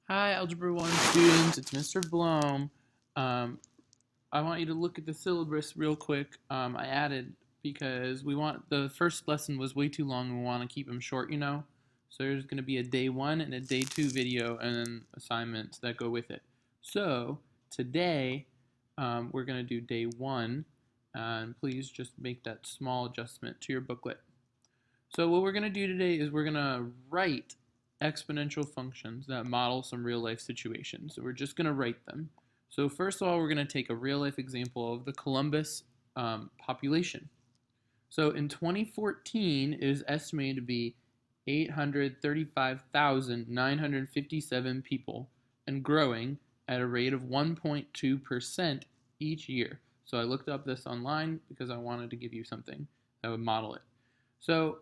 Hi, Algebra 1 students, it's Mr. Blom. Um, I want you to look at the syllabus real quick. I added because the first lesson was way too long and we want to keep them short, you know? So there's going to be a day 1 and a day 2 video and then assignments that go with it. So today we're going to do day 1 and please just make that small adjustment to your booklet. So what we're going to do today is we're going to write exponential functions that model some real life situations. So we're just going to write them. So first of all, we're going to take a real life example of the Columbus population. So in 2014, it is estimated to be 835,957 people and growing at a rate of 1.2% each year. So I looked up this online because I wanted to give you something that would model it. So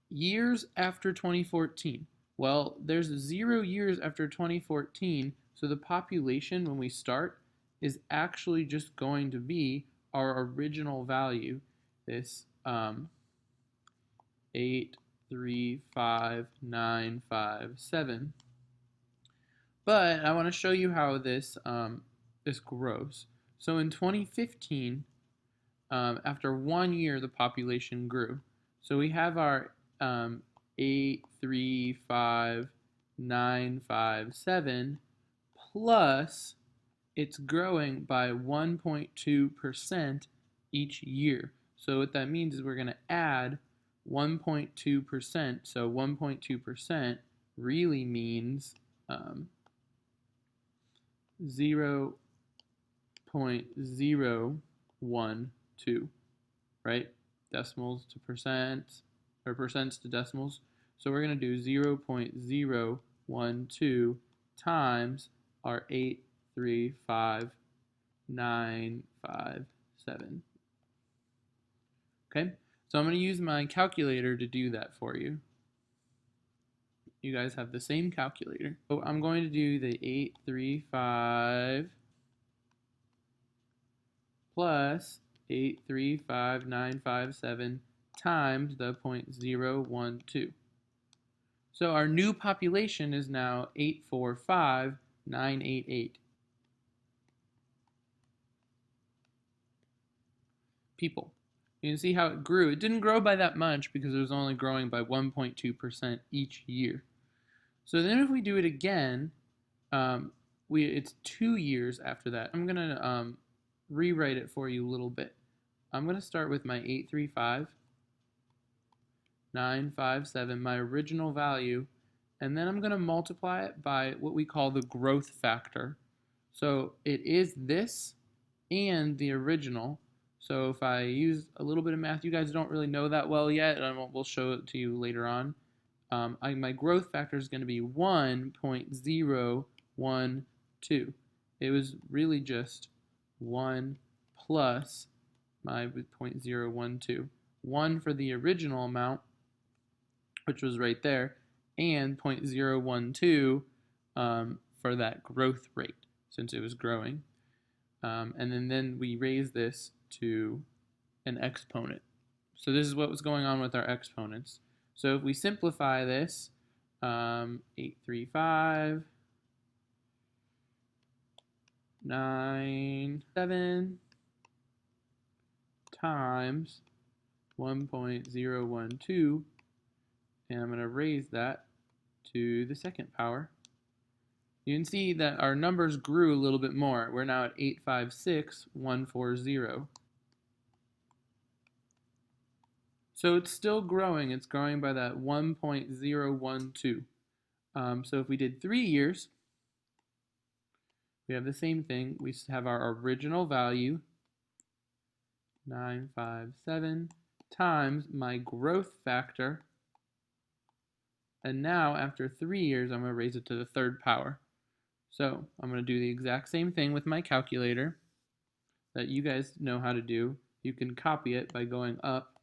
years after 2014. Well, there's 0 years after 2014, so the population when we start is actually just going to be our original value, this 835,957. But I want to show you how this grows. So in 2015, after 1 year, the population grew. So we have our 835,957 plus it's growing by 1.2% each year. So what that means is we're going to add 1.2%. So 1.2% really means 0.012, right? Decimals to percent, or percents to decimals. So we're going to do 0.012 times our 835,957. Okay, so I'm going to use my calculator to do that for you. You guys have the same calculator. So I'm going to do the 835 plus 835,957 times the 0.012. So our new population is now 845,988 people. You can see how it grew. It didn't grow by that much because it was only growing by 1.2% each year. So then if we do it again, it's 2 years after that. I'm going to rewrite it for you a little bit. I'm going to start with my 835,957, my original value, and then I'm going to multiply it by what we call the growth factor. So it is this and the original. So if I use a little bit of math, you guys don't really know that well yet, and we'll show it to you later on. My growth factor is going to be 1.012. It was really just 1 plus my 0.012. 1 for the original amount, which was right there, and 0.012 for that growth rate, since it was growing. And then we raise this to an exponent. So this is what was going on with our exponents. So if we simplify this, 835,957 times 1.012, and I'm going to raise that to the second power. You can see that our numbers grew a little bit more. We're now at 856,140. So it's still growing. It's growing by that 1.012. So if we did 3 years, we have the same thing. We have our original value, 957, times my growth factor. And now, after 3 years, I'm going to raise it to the third power. So I'm going to do the exact same thing with my calculator that you guys know how to do. You can copy it by going up,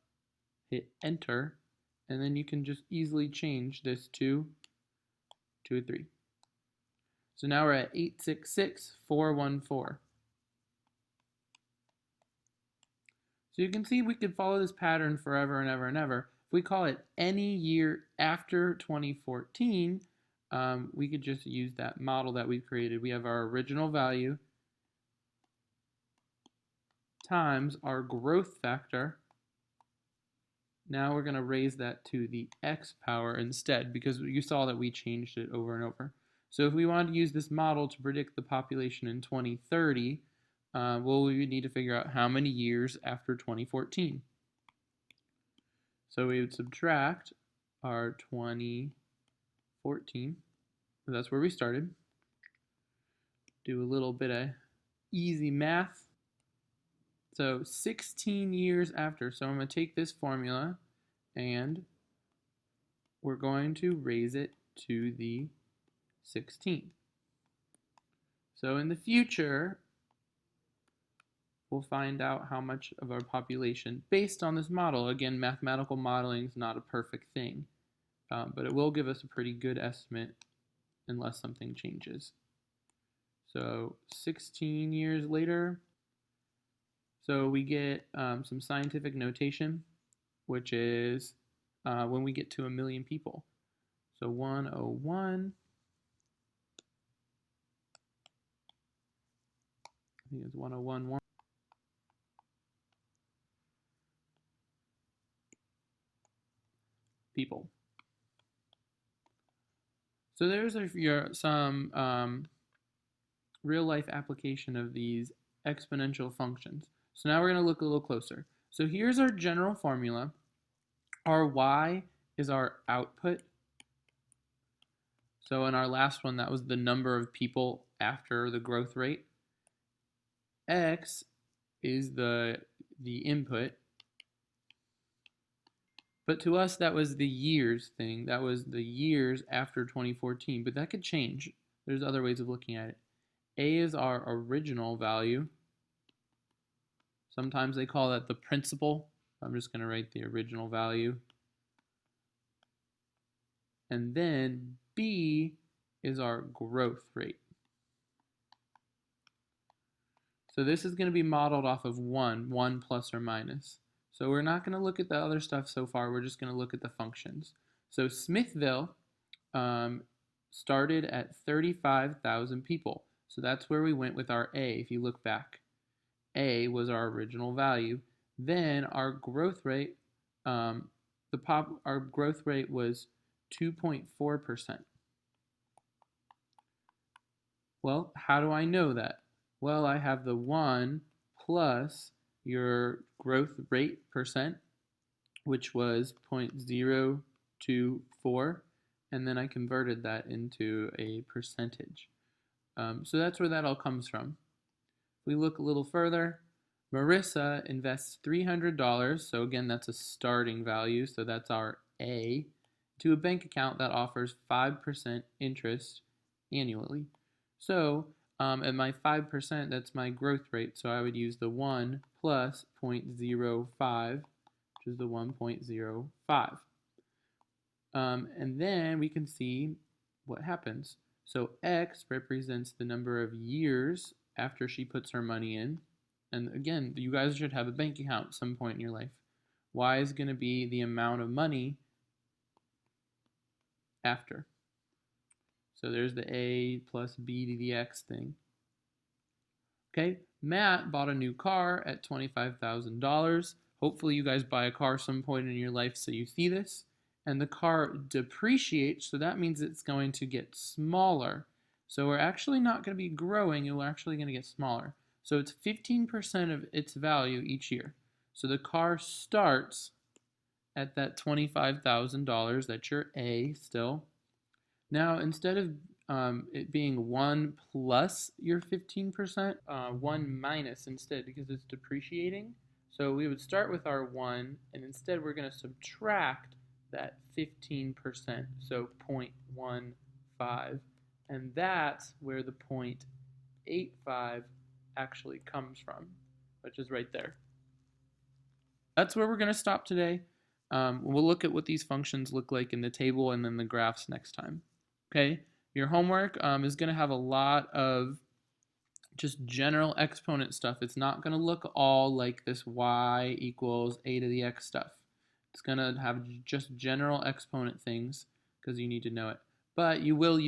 hit enter, and then you can just easily change this to 2 and 3. So now we're at 866,414. So you can see we could follow this pattern forever and ever and ever. If we call it any year after 2014, we could just use that model that we've created. We have our original value times our growth factor. Now we're going to raise that to the x power instead, because you saw that we changed it over and over. So if we wanted to use this model to predict the population in 2030, well, we would need to figure out how many years after 2014. So we would subtract our 2014. That's where we started. Do a little bit of easy math. So 16 years after. So I'm going to take this formula and we're going to raise it to the 16th. So in the future, we'll find out how much of our population, based on this model. Again, mathematical modeling is not a perfect thing, but it will give us a pretty good estimate unless something changes. So 16 years later, so we get some scientific notation, which is when we get to 1 million people. So 101, I think it's 101 people. So there's some real life application of these exponential functions. So now we're going to look a little closer. So here's our general formula. Our y is our output. So in our last one, that was the number of people after the growth rate. X is the input. But to us, that was the years thing. That was the years after 2014. But that could change. There's other ways of looking at it. A is our original value. Sometimes they call that the principal. I'm just going to write the original value. And then B is our growth rate. So this is going to be modeled off of 1 plus or minus. So we're not going to look at the other stuff so far. We're just going to look at the functions. So Smithville started at 35,000 people. So that's where we went with our A, if you look back. A was our original value. Then our growth rate, our growth rate was 2.4%. Well, how do I know that? Well, I have the 1 plus your growth rate percent, which was 0.024, and then I converted that into a percentage. So that's where that all comes from. If we look a little further, Marissa invests $300, so again, that's a starting value, so that's our A, to a bank account that offers 5% interest annually. So at my 5%, that's my growth rate, so I would use the 1 plus 0.05, which is the 1.05. And then we can see what happens. So X represents the number of years after she puts her money in. And again, you guys should have a bank account at some point in your life. Y is going to be the amount of money after. So there's the A plus B to the X thing. Okay, Matt bought a new car at $25,000. Hopefully you guys buy a car some point in your life so you see this. And the car depreciates, so that means it's going to get smaller. So we're actually not going to be growing, we're actually going to get smaller. So it's 15% of its value each year. So the car starts at that $25,000, that's your A still. Now, instead of it being 1 plus your 15%, 1 minus instead, because it's depreciating. So we would start with our 1, and instead we're going to subtract that 15%, so 0.15, and that's where the 0.85 actually comes from, which is right there. That's where we're going to stop today. We'll look at what these functions look like in the table and then the graphs next time. Okay, your homework is going to have a lot of just general exponent stuff. It's not going to look all like this y equals a to the x stuff. It's going to have just general exponent things because you need to know it. but you will use